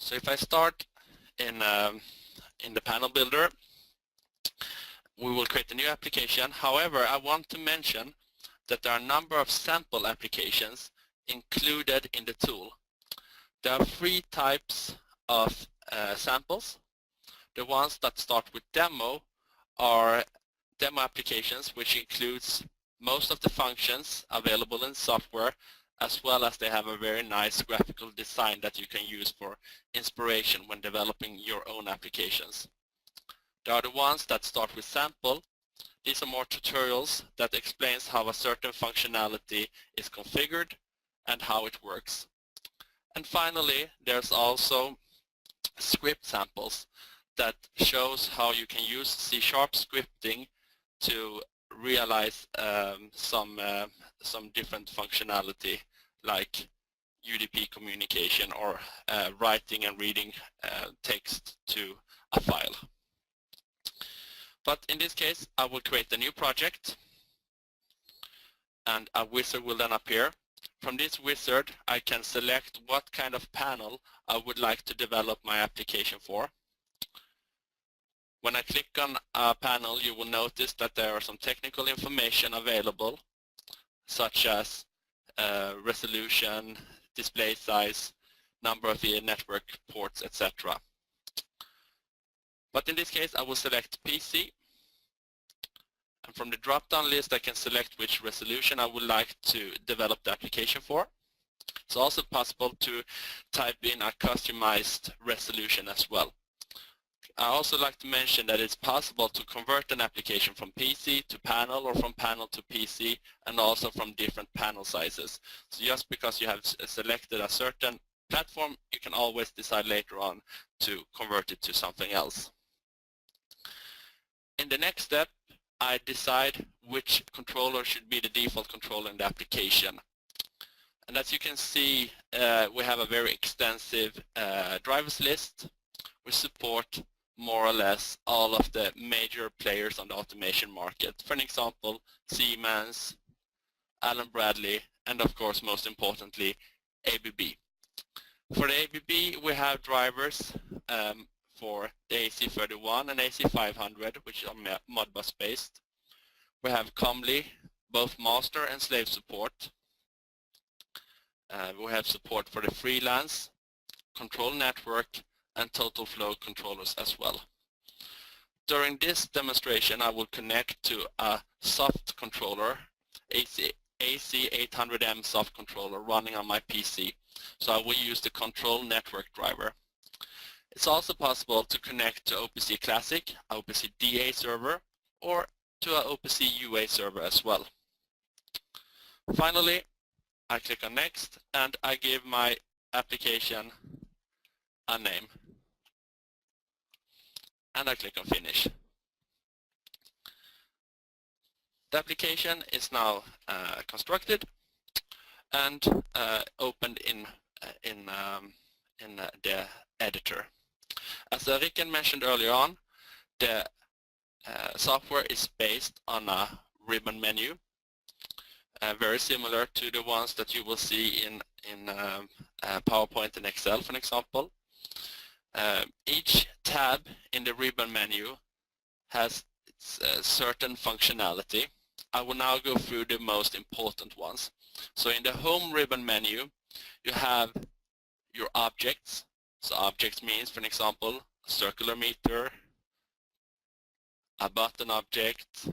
So if I start in the panel builder, we will create a new application. However, I want to mention that there are a number of sample applications included in the tool. There are three types of samples. The ones that start with demo are demo applications, which includes most of the functions available in software, as well as they have a very nice graphical design that you can use for inspiration when developing your own applications. There are the ones that start with sample. These are more tutorials that explains how a certain functionality is configured and how it works. And finally, there's also script samples that shows how you can use C# scripting to realize some different functionality like UDP communication or writing and reading text to a file. But in this case, I will create a new project and a wizard will then appear. From this wizard, I can select what kind of panel I would like to develop my application for. When I click on a panel, you will notice that there are some technical information available, such as resolution, display size, number of network ports, etc. But in this case, I will select PC. And from the drop-down list, I can select which resolution I would like to develop the application for. It's also possible to type in a customized resolution as well. I also like to mention that it's possible to convert an application from PC to panel or from panel to PC, and also from different panel sizes. So just because you have selected a certain platform, you can always decide later on to convert it to something else. In the next step, I decide which controller should be the default controller in the application. And as you can see, we have a very extensive drivers list. We support more or less all of the major players on the automation market. For an example, Siemens, Allen Bradley, and of course, most importantly, ABB. For the ABB, we have drivers for the AC31 and AC500, which are Modbus based. We have Comly, both master and slave support. We have support for the freelance, control network, and total flow controllers as well. During this demonstration, I will connect to a soft controller, AC800M soft controller running on my PC. So I will use the control network driver. It's also possible to connect to OPC Classic, OPC DA server, or to an OPC UA server as well. Finally, I click on Next and I give my application a name. And I click on Finish. The application is now constructed and opened in the editor. As Ricken mentioned earlier on, the software is based on a ribbon menu, very similar to the ones that you will see in PowerPoint and Excel, for example. Each tab in the ribbon menu has certain functionality. I will now go through the most important ones. So in the home ribbon menu, you have your objects. So objects means, for example, a circular meter, a button object,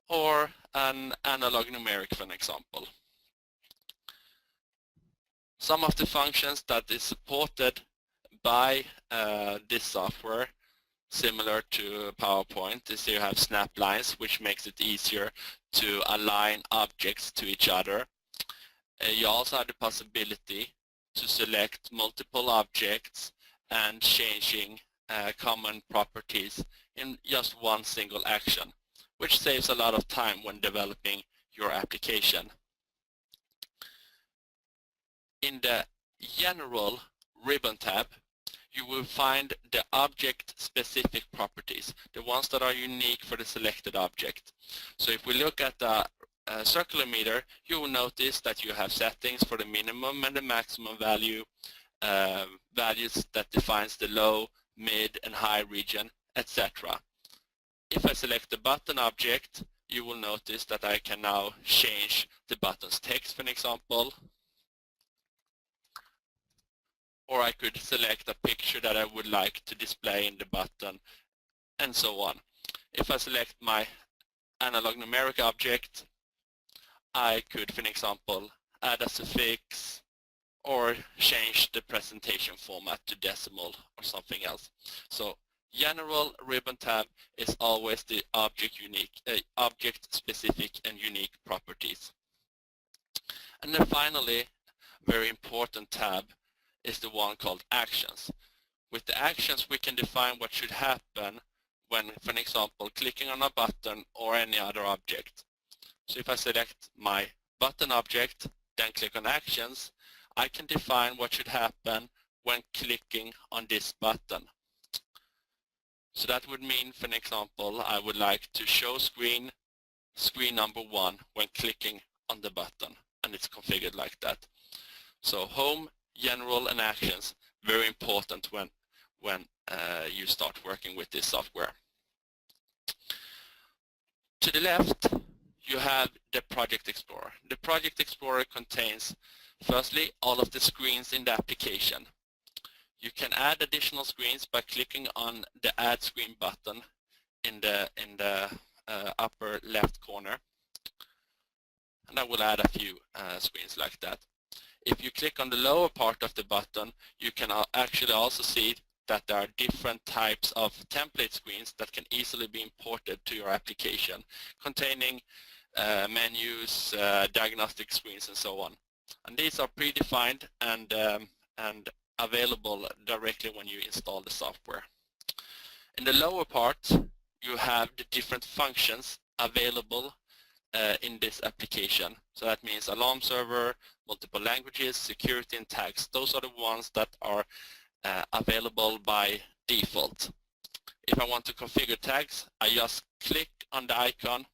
or an analog numeric, for example. Some of the functions that is supported by this software, similar to PowerPoint, is you have snap lines, which makes it easier to align objects to each other. You also have the possibility to select multiple objects and changing common properties in just one single action, which saves a lot of time when developing your application. In the General ribbon tab, you will find the object-specific properties, the ones that are unique for the selected object. So if we look at the circular meter, you will notice that you have settings for the minimum and the maximum value, values that defines the low, mid, and high region, etc. If I select the button object, you will notice that I can now change the button's text, for an example, or I could select a picture that I would like to display in the button, and so on. If I select my analog numeric object, I could, for an example, add a suffix or change the presentation format to decimal or something else. So general ribbon tab is always the object specific and unique properties. And then finally, very important tab is the one called actions. With the actions we can define what should happen when, for an example, clicking on a button or any other object. So if I select my button object, then click on actions, I can define what should happen when clicking on this button. So that would mean, for an example, I would like to show screen number 1 when clicking on the button, and it's configured like that. So home, general, and actions, very important when you start working with this software. To the left, you have the Project Explorer. The Project Explorer contains, firstly, all of the screens in the application. You can add additional screens by clicking on the Add Screen button in the upper left corner. And I will add a few screens like that. If you click on the lower part of the button, you can actually also see that there are different types of template screens that can easily be imported to your application, containing menus, diagnostic screens, and so on. And these are predefined and available directly when you install the software. In the lower part, you have the different functions available in this application. So that means alarm server, multiple languages, security, and tags. Those are the ones that are available by default. If I want to configure tags, I just click on the icon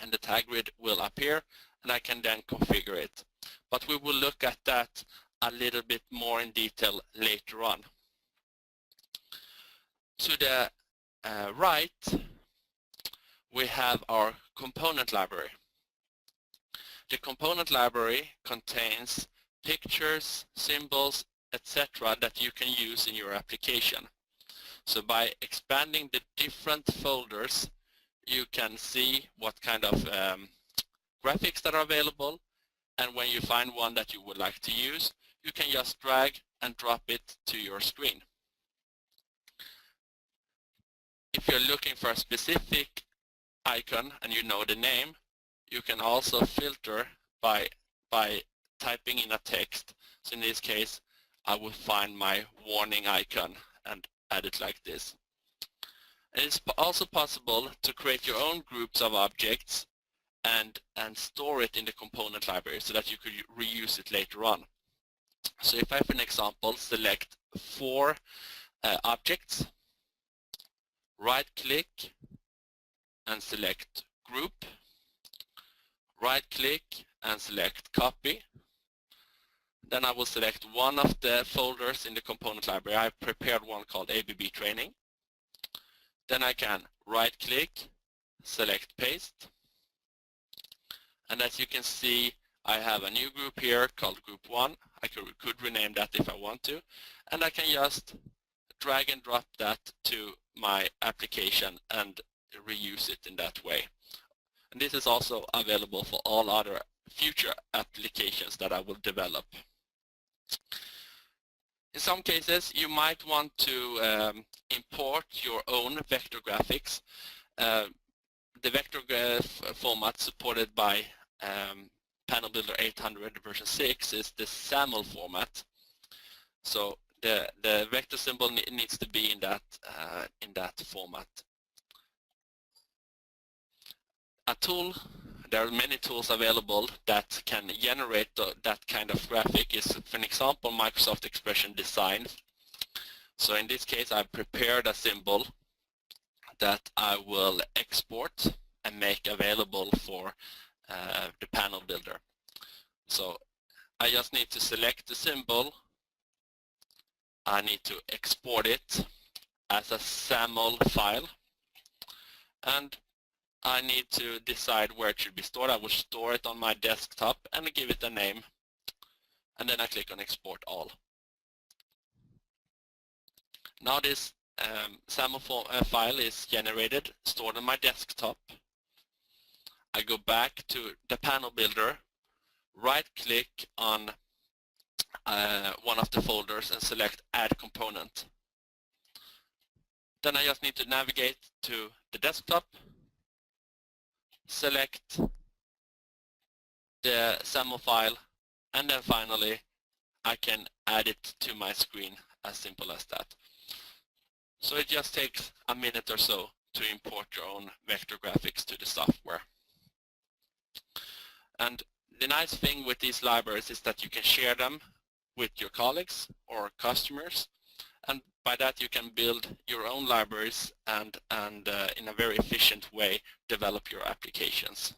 and the tag grid will appear, and I can then configure it. But we will look at that a little bit more in detail later on. To the right, we have our component library. The component library contains pictures, symbols, etc. that you can use in your application. So by expanding the different folders, you can see what kind of graphics that are available, and when you find one that you would like to use, you can just drag and drop it to your screen. If you're looking for a specific icon and you know the name, you can also filter by typing in a text. So in this case, I will find my warning icon and add it like this. And it's also possible to create your own groups of objects and store it in the component library so that you could reuse it later on. So if I, for an example, select 4 objects, right-click and select Group, right-click and select Copy. Then I will select one of the folders in the component library. I prepared one called ABB Training. Then I can right-click, select Paste. And as you can see, I have a new group here called Group 1. I could rename that if I want to. And I can just drag and drop that to my application and reuse it in that way. And this is also available for all other future applications that I will develop. In some cases, you might want to import your own vector graphics. The vector format supported by Panel Builder 800 version 6 is the SAML format. So the vector symbol needs to be in that format. A tool, there are many tools available that can generate that kind of graphic. Is, for an example, Microsoft Expression Design. So in this case, I've prepared a symbol that I will export and make available for the panel builder. So I just need to select the symbol I need to export it as a SAML file, and I need to decide where it should be stored. I will store it on my desktop and give it a name, and then I click on Export All. Now this SAML file is generated, stored on my desktop. I go back to the panel builder, right-click on one of the folders and select Add Component. Then I just need to navigate to the desktop, select the SAML file, and then finally I can add it to my screen, as simple as that. So it just takes a minute or so to import your own vector graphics to the software. And the nice thing with these libraries is that you can share them with your colleagues or customers, and by that you can build your own libraries and in a very efficient way develop your applications.